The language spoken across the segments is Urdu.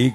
1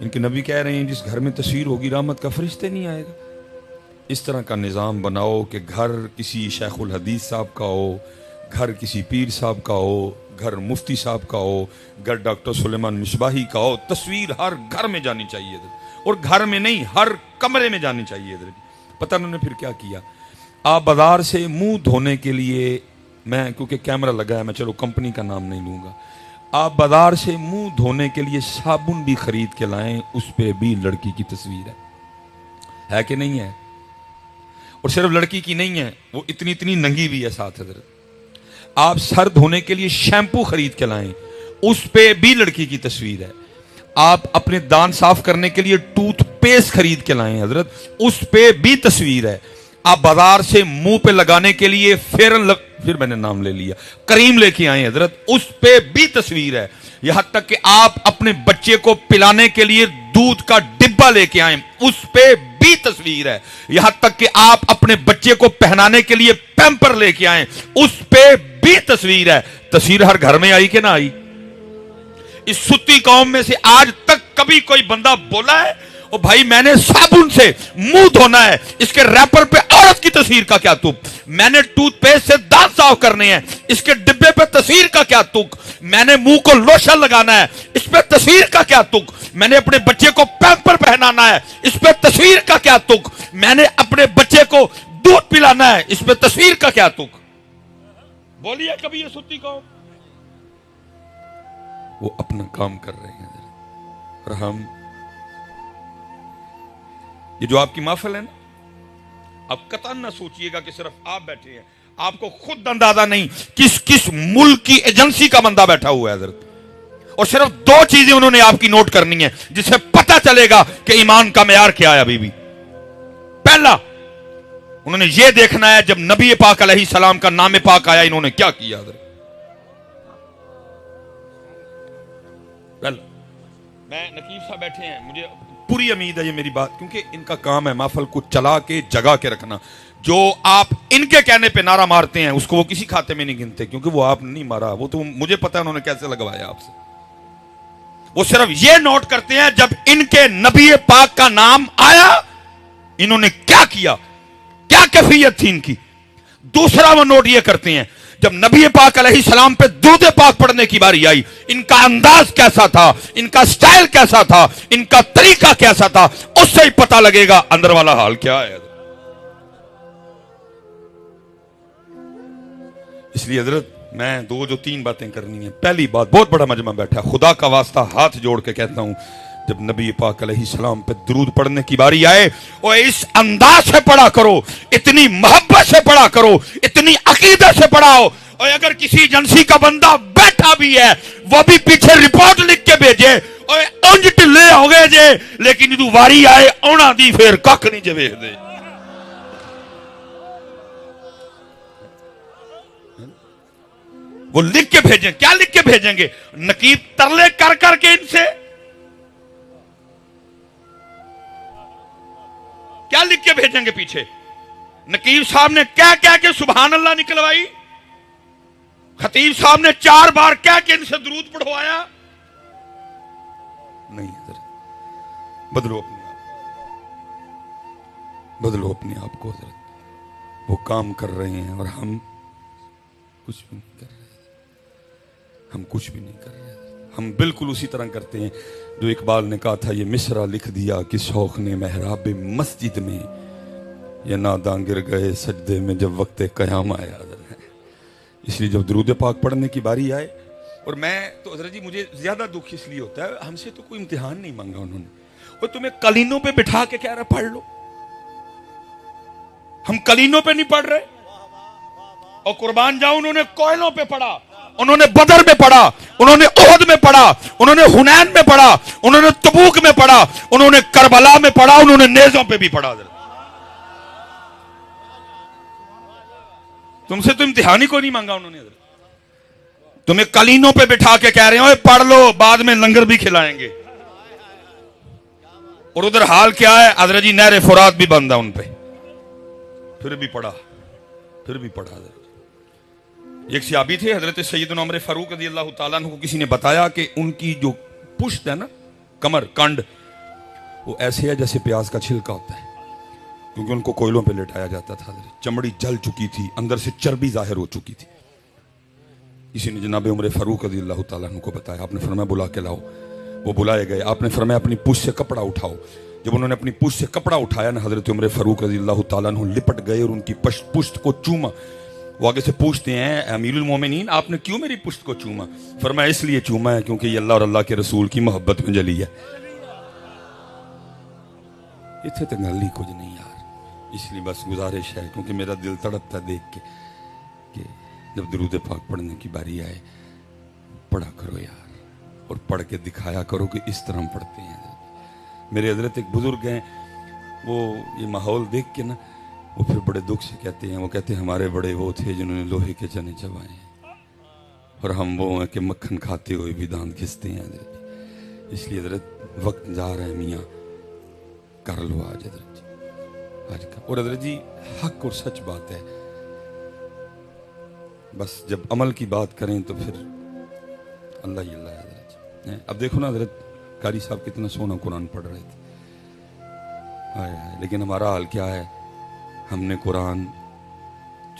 ان کے نبی کہہ رہے ہیں جس گھر میں تصویر ہوگی رحمت کا فرشتے نہیں آئے گا. اس طرح کا نظام بناؤ کہ گھر کسی شیخ الحدیث صاحب کا ہو, گھر کسی پیر صاحب کا ہو, گھر مفتی صاحب کا ہو, گھر ڈاکٹر سلیمان مصباحی کا ہو. تصویر ہر گھر میں جانی چاہیے, اور گھر میں نہیں ہر کمرے میں جانی چاہیے. پتہ انہوں نے پھر کیا کیا, آپ بازار سے منہ دھونے کے لیے, میں کیونکہ کیمرہ لگا ہے میں چلو کمپنی کا نام نہیں لوں گا, آپ بازار سے منہ دھونے کے لیے صابن بھی خرید کے لائیں, اس پہ بھی لڑکی کی تصویر ہے کہ نہیں ہے؟ اور صرف لڑکی کی نہیں ہے, وہ اتنی اتنی ننگی بھی ہے ساتھ. حضرت آپ سر دھونے کے لیے شیمپو خرید کے لائیں, اس پہ بھی لڑکی کی تصویر ہے. آپ اپنے دانت صاف کرنے کے لیے ٹوتھ پیسٹ خرید کے لائیں حضرت, اس پہ بھی تصویر ہے. آپ بازار سے منہ پہ لگانے کے لیے پھر میں نے نام لے لیا, کریم لے کے آئیں حضرت, اس پہ بھی تصویر ہے. یہاں تک کہ آپ اپنے بچے کو پلانے کے لیے دودھ کا ڈبہ لے کے آئیں, اس پہ بھی تصویر ہے. یہاں تک کہ آپ اپنے بچے کو پہنانے کے لیے پیمپر لے کے آئیں, اس پہ بھی تصویر ہے. تصویر ہر گھر میں آئی کہ نہ آئی؟ اس ستی قوم میں سے آج تک کبھی کوئی بندہ بولا ہے او بھائی میں نے صابن سے منہ دھونا ہے, اس کے ریپر پہ عورت کی تصویر کا کیا تک؟ میں نے ٹوتھ پیسٹ سے دانت صاف کرنے ہیں, اس کے ڈبے پہ تصویر کا کیا تک؟ میں نے منہ کو لوشن لگانا ہے, اس پہ تصویر کا کیا تک؟ میں نے اپنے بچے کو پیمپر پہنانا ہے, اس پہ تصویر کا کیا تک؟ میں نے اپنے بچے کو دودھ پلانا ہے, اس پہ تصویر کا کیا تک؟ بولیے کبھی یہ ستی قوم. وہ اپنا کام کر رہے ہیں, اور ہم یہ جو آپ کی محفل ہے نا, اب قطعاً نہ سوچئے گا کہ صرف آپ بیٹھے ہیں, آپ کو خود اندازہ نہیں کس کس ملک کی ایجنسی کا بندہ بیٹھا ہوا ہے حضرت. اور صرف دو چیزیں انہوں نے آپ کی نوٹ کرنی ہے جس سے پتہ چلے گا کہ ایمان کا معیار کیا ہے. ابھی بھی پہلا انہوں نے یہ دیکھنا ہے جب نبی پاک علیہ السلام کا نام پاک آیا انہوں نے کیا کیا حضرت. میں نقیب صاحب بیٹھے ہیں, مجھے پوری امید ہے یہ میری بات, کیونکہ ان کا کام ہے محفل کو چلا کے جگا کے رکھنا. جو آپ ان کے کہنے پہ نعرہ مارتے ہیں اس کو وہ کسی کھاتے میں نہیں گنتے, کیونکہ وہ آپ نہیں مارا, وہ تو مجھے پتا ہے انہوں نے کیسے لگوایا آپ سے. وہ صرف یہ نوٹ کرتے ہیں جب ان کے نبی پاک کا نام آیا انہوں نے کیا کیا, کیا کیفیت تھی ان کی. دوسرا وہ نوٹ یہ کرتے ہیں جب نبی پاک علیہ السلام پہ درود پاک پڑھنے کی باری آئی ان کا انداز کیسا تھا, ان کا سٹائل کیسا تھا, ان کا طریقہ کیسا تھا, اس سے ہی پتہ لگے گا اندر والا حال کیا ہے. اس لیے حضرت میں دو تین باتیں کرنی ہیں. پہلی بات, بہت بڑا مجمع بیٹھا, خدا کا واسطہ ہاتھ جوڑ کے کہتا ہوں جب نبی پاک علیہ السلام پہ درود پڑھنے کی باری آئے اور اس انداز سے پڑھا کرو, اتنی محبت سے پڑھا کرو, اتنی عقیدت سے پڑھاؤ. اور اگر کسی ایجنسی کا بندہ بیٹھا بھی ہے وہ بھی پیچھے رپورٹ لکھ کے بھیجے اور اونج ٹلے ہو گئے جے, لیکن جدو واری آئے اونا دی پھر کک نہیں جے ویکھ دے. وہ لکھ کے بھیجیں, کیا لکھ کے بھیجیں گے؟ نقیب ترلے کر کر کے ان سے کیا لکھ کے بھیجیں گے پیچھے؟ نقیب صاحب نے کہہ کے سبحان اللہ نکلوائی, خطیب صاحب نے 4 بار کہہ کے ان سے درود پڑھوایا. نہیں حضرت, بدلو اپنے آپ, بدلو اپنے آپ کو حضرت. وہ کام کر رہے ہیں اور ہم کچھ بھی نہیں کر رہے, ہم کچھ بھی نہیں کر رہے. ہم بالکل اسی طرح کرتے ہیں جو اقبال نے کہا تھا, یہ مصرع لکھ دیا کہ شوق نے محراب مسجد میں, یہ ناداں گر گئے سجدے میں جب وقت قیام آیا. اس لیے جب درود پاک پڑھنے کی باری آئے, اور میں تو حضرت جی مجھے زیادہ دکھ اس لیے ہوتا ہے, ہم سے تو کوئی امتحان نہیں مانگا انہوں نے, اور تمہیں کلینوں پہ بٹھا کے کہہ رہا پڑھ لو. ہم کلینوں پہ نہیں پڑھ رہے. اور قربان جاؤ انہوں نے کوئلوں پہ پڑھا, انہوں نے بدر میں پڑھا, انہوں نے احد میں پڑھا, انہوں نے حنین میں پڑھا, انہوں نے تبوک میں پڑھا, انہوں نے کربلا میں پڑھا, انہوں نے نیزوں پہ بھی پڑھا. تم سے تو امتحان ہی کو نہیں مانگا انہوں نے. تمہیں کلینوں پہ بٹھا کے کہہ رہے ہیں پڑھ لو, بعد میں لنگر بھی کھلائیں گے. اور ادھر حال کیا ہے حضرت جی, نہر فرات بھی بند ہے ان پہ, پھر بھی پڑھا, پھر بھی پڑھا. ایک صحابی تھے حضرت سیدنا عمر فاروق رضی اللہ تعالیٰ عنہ کو کسی نے بتایا کہ ان کی جو پشت ہے نا, کمر, کنڈ, وہ ایسے ہے جیسے پیاز کا چھلکا ہوتا ہے، کیونکہ ان کو کوئلوں پہ لٹایا جاتا تھا، چمڑی جل چکی تھی، اندر سے چربی ظاہر ہو چکی تھی. اسی نے جناب عمر فاروق رضی اللہ تعالیٰ عنہ کو بتایا. آپ نے فرمایا بلا کے لاؤ. وہ بلائے گئے. آپ نے فرمایا اپنی پوچھ سے کپڑا اٹھاؤ. جب انہوں نے اپنی پوچھ سے کپڑا اٹھایا نا، حضرت عمر فاروق رضی اللہ تعالیٰ عنہ لپٹ گئے اور ان کی پشت کو چوما. وہ آگے سے پوچھتے ہیں امیر المومنین آپ نے کیوں میری پشت کو چوما؟ فرمایا اس لیے چوما ہے کیونکہ یہ اللہ اور اللہ کے رسول کی محبت میں جلی ہے. اتنے تو گل ہی کچھ نہیں یار. اس لیے بس گزارش ہے، کیونکہ میرا دل تڑپتا دیکھ کے کہ جب درود پاک پڑھنے کی باری آئے پڑھا کرو یار، اور پڑھ کے دکھایا کرو کہ اس طرح ہم پڑھتے ہیں. میرے حضرت ایک بزرگ ہیں، وہ یہ ماحول دیکھ کے نا وہ پھر بڑے دکھ سے کہتے ہیں، وہ کہتے ہیں ہمارے بڑے وہ تھے جنہوں نے لوہے کے چنے چبائے ہیں، اور ہم وہ ہیں کہ مکھن کھاتے ہوئے بھی دانت گھستے ہیں حضرت. اس لیے حضرت وقت جا رہا ہے میاں، کر لو آج حضرت جی آج کا. اور حضرت جی حق اور سچ بات ہے، بس جب عمل کی بات کریں تو پھر اللہ ہی اللہ ہے حضرت جی. اب دیکھو نا حضرت قاری صاحب کتنا سونا قرآن پڑھ رہے تھے، لیکن ہمارا حال کیا ہے؟ ہم نے قرآن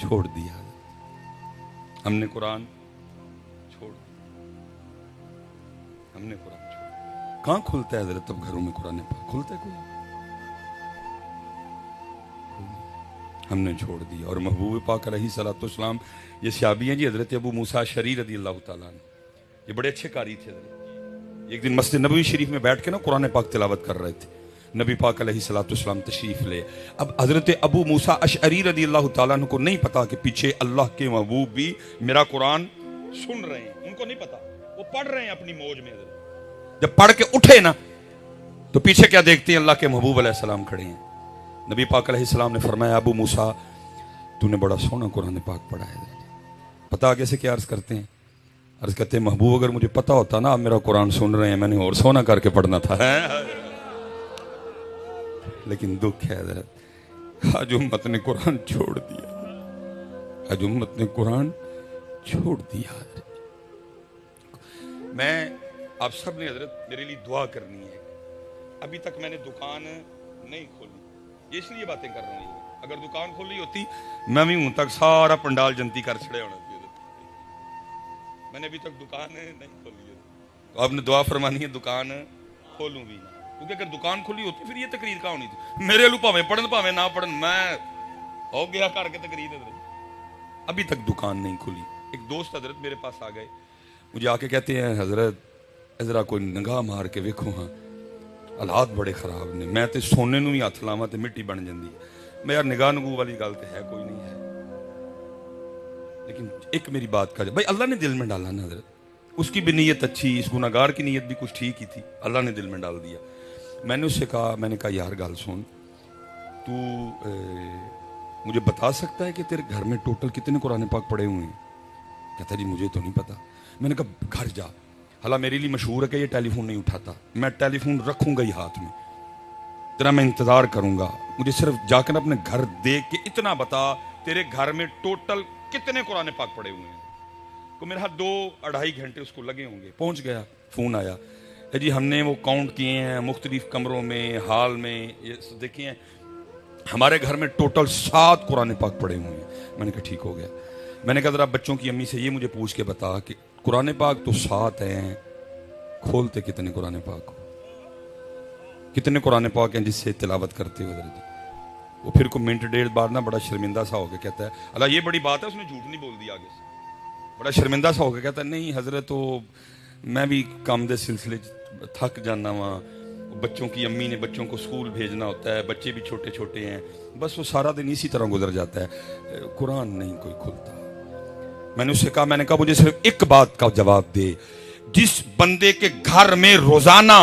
چھوڑ دیا. ہم نے قرآن چھوڑ دیا. ہم نے قرآن چھوڑ دیا. کہاں کھلتا ہے حضرت اب گھروں میں قرآن پاک؟ کھلتا ہے کوئی؟ ہم نے چھوڑ دیا. اور محبوب پاک علیہ الصلوۃ والسلام یہ صحابی ہیں جی، حضرت ابو موسیٰ اشعری رضی اللہ تعالیٰ عنہ، یہ بڑے اچھے قاری تھے حضرت. ایک دن مسجد نبوی شریف میں بیٹھ کے نا قرآن پاک تلاوت کر رہے تھے. نبی پاک علیہ الصلوۃ والسلام تشریف لے. اب حضرت ابو موسیٰ اشعری رضی اللہ تعالیٰ عنہ کو نہیں پتا کہ پیچھے اللہ کے محبوب بھی میرا قرآن سن رہے ہیں. ان کو نہیں پتا، وہ پڑھ رہے ہیں اپنی موج میں. جب پڑھ کے اٹھے نا تو پیچھے کیا دیکھتے ہیں؟ اللہ کے محبوب علیہ السلام کھڑے ہیں. نبی پاک علیہ السلام نے فرمایا ابو موسیٰ تو نے بڑا سونا قرآن پاک پڑھا ہے. پتا آگے سے کیا عرض کرتے ہیں؟ عرض کرتے ہیں محبوب اگر مجھے پتا ہوتا نا آپ میرا قرآن سن رہے ہیں میں نے اور سونا کر کے پڑھنا تھا. لیکن دکھ ہے حضرت، آج امت نے قرآن چھوڑ دیا. آج امت نے قرآن چھوڑ دیا. میں آپ سب نے حضرت میرے لیے دعا کرنی ہے. ابھی تک میں نے دکان نہیں کھولی، اس لیے باتیں کر رہی ہوں. اگر دکان کھولی ہوتی میں بھی ہوں تک سارا پنڈال جنتی کر چھڑے ہونا. میں نے ابھی تک دکان نہیں کھولی ہے، تو آپ نے دعا فرمانی ہے دکان کھولوں بھی نہ، کیونکہ اگر دکان کھولی ہوتی پھر یہ تقریر کہاں ہونی تھی؟ میرے لو پاویں پڑھن پاویں نہ پڑھن، میں ہو گیا کر کے تقریر. حضرت ابھی تک دکان نہیں کھلی. ایک دوست حضرت میرے پاس آ گئے، مجھے آ کے کہتے ہیں حضرت ذرا کوئی نگاہ مار کے ویکھو ہاں حالات بڑے خراب نے. میں تے سونے نو ہی ہاتھ لاواں تے مٹی بن جاندی ہے. میں یار نگاہ نگو والی گل تے ہے کوئی نہیں ہے، لیکن ایک میری بات کا بھائی اللہ نے دل میں ڈالا نا حضرت، اس کی بھی نیت اچھی، اس گناہگار کی نیت بھی کچھ ٹھیک ہی تھی، اللہ نے دل میں ڈال دیا. میں نے اس سے کہا، میں نے کہا یار گل سن، تو مجھے بتا سکتا ہے کہ تیرے گھر میں ٹوٹل کتنے قرآن پاک پڑے ہوئے ہیں؟ کہتا جی مجھے تو نہیں پتا. میں نے کہا گھر جا. حالانکہ میرے لیے مشہور ہے کہ یہ ٹیلی فون نہیں اٹھاتا، میں ٹیلی فون رکھوں گا ہی ہاتھ میں، تیرا میں انتظار کروں گا. مجھے صرف جا کر اپنے گھر دیکھ کے اتنا بتا تیرے گھر میں ٹوٹل کتنے قرآن پاک پڑے ہوئے ہیں. تو میرے ہاتھ 2-2.5 گھنٹے اس کو لگے ہوں گے. پہنچ گیا، فون آیا جی ہم نے وہ کاؤنٹ کیے ہیں مختلف کمروں میں، ہال میں، یہ دیکھیں ہمارے گھر میں ٹوٹل 7 قرآن پاک پڑے ہوئے ہیں. میں نے کہا ٹھیک ہو گیا. میں نے کہا ذرا بچوں کی امی سے یہ مجھے پوچھ کے بتا کہ قرآن پاک تو 7 ہیں، کھولتے کتنے قرآن پاک ہو؟ کتنے قرآن پاک ہیں جس سے تلاوت کرتے ہو حضرت؟ وہ پھر کو منٹ ڈیڑھ بار نا بڑا شرمندہ سا ہو کے کہتا ہے اللہ یہ بڑی بات ہے، اس نے جھوٹ نہیں بول دیا. آگے سے بڑا شرمندہ سا ہو کے کہتا ہے نہیں حضرت تو میں بھی کام دے سلسلے تھک جانا وہاں، بچوں کی امی نے بچوں کو اسکول بھیجنا ہوتا ہے، بچے بھی چھوٹے چھوٹے ہیں، بس وہ سارا دن اسی طرح گزر جاتا ہے، قرآن نہیں کوئی کھلتا. میں نے اس سے کہا، میں نے کہا مجھے صرف ایک بات کا جواب دے، جس بندے کے گھر میں روزانہ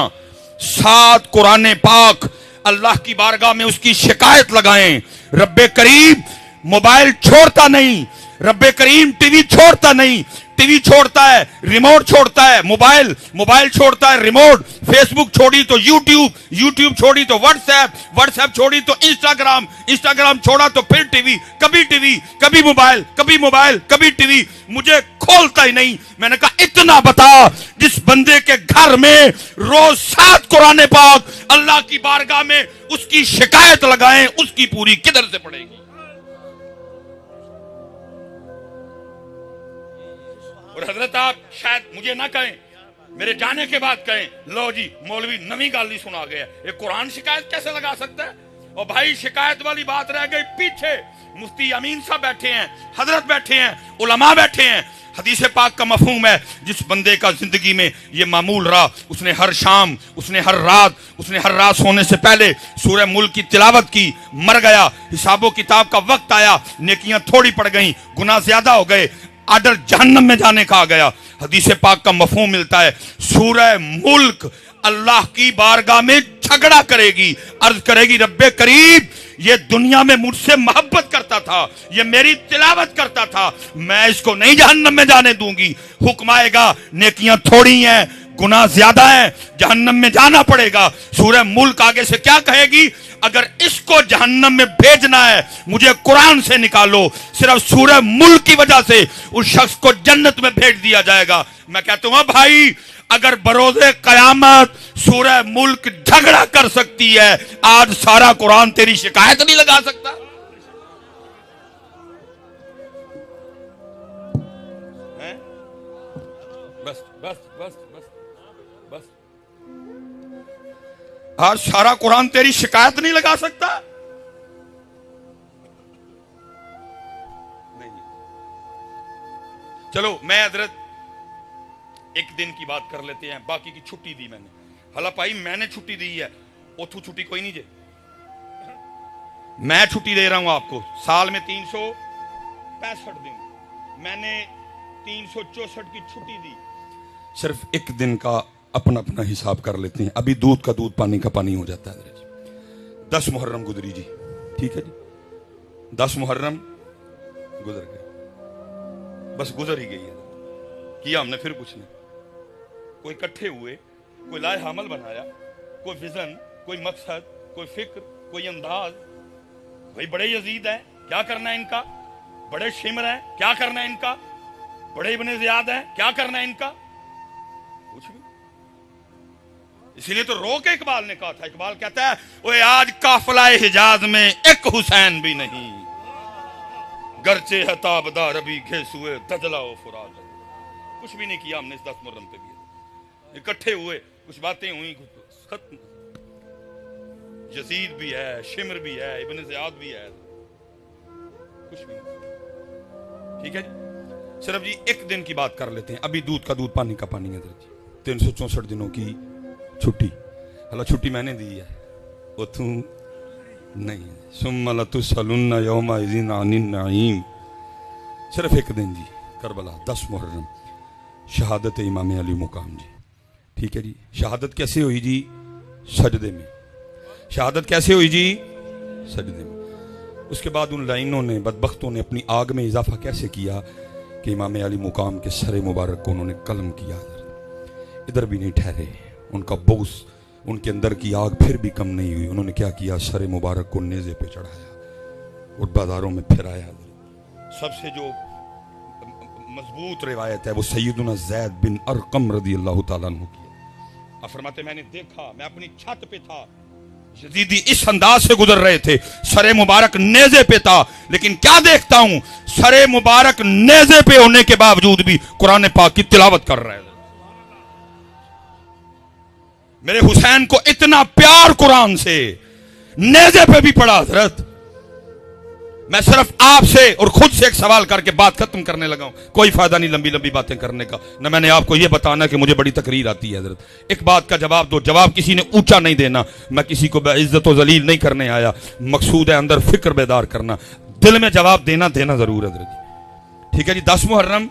7 قرآن پاک اللہ کی بارگاہ میں اس کی شکایت لگائیں، رب کریم موبائل چھوڑتا نہیں، رب کریم ٹی وی چھوڑتا نہیں، ٹی وی چھوڑتا ہے ریموٹ چھوڑتا ہے، موبائل چھوڑتا ہے ریموٹ، فیس بک چھوڑی تو یوٹیوب چھوڑی تو واٹس ایپ چھوڑی تو انسٹاگرام چھوڑا تو پھر ٹی وی، کبھی موبائل کبھی ٹی وی. مجھے کھولتا ہی نہیں. میں نے کہا اتنا بتا, جس بندے کے گھر میں روز 7 قرآن پاک اللہ کی بارگاہ میں اس کی شکایت لگائیں, اس کی پوری کدھر سے پڑے گی؟ اور حضرت آپ شاید مجھے نہ کہیں, میرے جانے کے بعد کہیں لو جی مولوی نویں گالی سنا گیا, یہ قرآن شکایت کیسے لگا سکتا ہے؟ اور بھائی شکایت والی بات رہ گئی پیچھے. مفتی امین صاحب بیٹھے ہیں, حضرت بیٹھے ہیں, علماء بیٹھے ہیں. حدیث پاک کا مفہوم ہے جس بندے کا زندگی میں یہ معمول رہا, اس نے ہر شام, اس نے ہر رات سونے سے پہلے سورہ ملک کی تلاوت کی, مر گیا, حساب و کتاب کا وقت آیا, نیکیاں تھوڑی پڑ گئیں, گناہ زیادہ ہو گئے, آرڈر جہنم میں جانے کا آ گیا. حدیث پاک کا مفہوم ملتا ہے سورہ ملک اللہ کی بارگاہ میں جھگڑا کرے گی, عرض کرے گی رب کریم یہ دنیا میں مجھ سے محبت کرتا تھا, یہ میری تلاوت کرتا تھا, میں اس کو نہیں جہنم میں جانے دوں گی. حکم آئے گا نیکیاں تھوڑی ہیں, گناہ زیادہ ہیں, جہنم میں جانا پڑے گا. سورہ ملک آگے سے کیا کہے گی؟ اگر اس کو جہنم میں بھیجنا ہے مجھے قرآن سے نکالو, صرف سورہ ملک کی وجہ سے اس شخص کو جنت میں بھیج دیا جائے گا. میں کہتا ہوں بھائی اگر بروز قیامت سورہ ملک جھگڑا کر سکتی ہے, آج سارا قرآن تیری شکایت نہیں لگا سکتا. بس بس بس بس بس آج سارا قرآن تیری شکایت نہیں لگا سکتا. نہیں. چلو میں حضرت ایک دن کی بات کر لیتے ہیں, باقی کی چھٹی دی میں نے. حالا پائی میں نے چھٹی دی ہے, اتھو چھٹی کوئی نہیں جے, میں چھٹی دے رہا ہوں آپ کو. سال میں 365 دن, میں نے 364 کی چھٹی دی. صرف ایک دن کا اپنا اپنا حساب کر لیتے ہیں. ابھی دودھ کا دودھ پانی کا پانی ہو جاتا ہے جی. 10 محرم گزری جی, ٹھیک ہے جی, 10 محرم گزر گئی, بس گزر ہی گئی ہے. کیا ہم نے پھر کچھ نہیں. کوئی اکٹھے ہوئے, کوئی لائحہ عمل بنایا, کوئی ویژن, کوئی مقصد, کوئی فکر, کوئی انداز. بھائی بڑے یزید ہیں, کیا کرنا ہے ان کا؟ بڑے شمر ہیں, کیا کرنا ہے ان کا؟ بڑے ابن زیاد ہیں, کیا کرنا ہے ان کا؟ کچھ بھی. اسی لیے تو رو کے اقبال نے کہا تھا, اقبال کہتا ہے اوے آج قافلہ حجاز میں ایک حسین بھی نہیں, گرچہ ہے تابدار ابھی گھیسوئے دجلہ و فرات. کچھ بھی نہیں کیا ہم نے اس 10 محرم پہ بھی. اکٹھے ہوئے, کچھ باتیں ہوئی, ختم. یزید بھی ہے, شمر بھی ہے, ابن زیاد بھی ہے, کچھ بھی نہیں. ٹھیک ہے جی, صرف جی ایک دن کی بات کر لیتے ہیں. ابھی دودھ کا دودھ پانی کا پانی ہے جی. 364 دنوں کی چھٹی. اللہ چھٹی میں نے دی ہے, وہ تو نہیں. ثم لتسألن یومئذ عن النعیم. صرف ایک دن جی, کربلا 10 محرم, شہادت امام علی مقام جی. ٹھیک ہے جی. شہادت کیسے ہوئی جی؟ سجدے میں. شہادت کیسے ہوئی جی؟ سجدے میں. اس کے بعد ان لائنوں نے, بدبختوں نے اپنی آگ میں اضافہ کیسے کیا کہ امام علی مقام کے سر مبارک کو انہوں نے قلم کیا. ادھر بھی نہیں ٹھہرے, ان کا بغض, ان کے اندر کی آگ پھر بھی کم نہیں ہوئی. انہوں نے کیا کیا؟ سر مبارک کو نیزے پہ چڑھایا اور بازاروں میں پھرایا. سب سے جو مضبوط روایت ہے وہ سیدنا زید بن ارقم رضی اللہ تعالیٰ عنہ کی. آپ فرماتے میں نے دیکھا, میں اپنی چھت پہ تھا, یزیدی اس انداز سے گزر رہے تھے, سر مبارک نیزے پہ تھا, لیکن کیا دیکھتا ہوں, سر مبارک نیزے پہ ہونے کے باوجود بھی قرآن پاک کی تلاوت کر رہے تھے. میرے حسین کو اتنا پیار قرآن سے, نیزے پہ بھی پڑھا. حضرت میں صرف آپ سے اور خود سے ایک سوال کر کے بات ختم کرنے لگا ہوں. کوئی فائدہ نہیں لمبی لمبی باتیں کرنے کا, نہ میں نے آپ کو یہ بتانا کہ مجھے بڑی تقریر آتی ہے. حضرت ایک بات کا جواب دو. جواب کسی نے اونچا نہیں دینا, میں کسی کو بے عزت و ذلیل نہیں کرنے آیا. مقصود ہے اندر فکر بیدار کرنا, دل میں جواب دینا ضرور. حضرت جی ٹھیک ہے جی. 10 محرم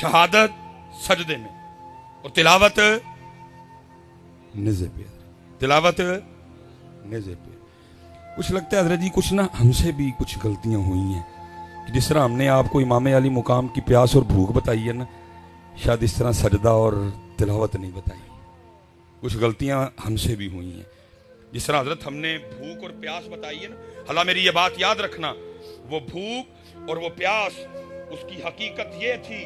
شہادت سجدے میں, اور تلاوت نیزے پہ. تلاوت نیزے پہ. کچھ لگتا ہے حضرت جی کچھ نہ ہم سے بھی کچھ غلطیاں ہوئی ہیں, کہ جس طرح ہم نے آپ کو امام علی مقام کی پیاس اور بھوک بتائی ہے نا, شاید اس طرح سجدہ اور تلاوت نہیں بتائی. کچھ غلطیاں ہم سے بھی ہوئی ہیں. جس طرح حضرت ہم نے بھوک اور پیاس بتائی ہے نا, حالانکہ میری یہ بات یاد رکھنا, وہ بھوک اور وہ پیاس اس کی حقیقت یہ تھی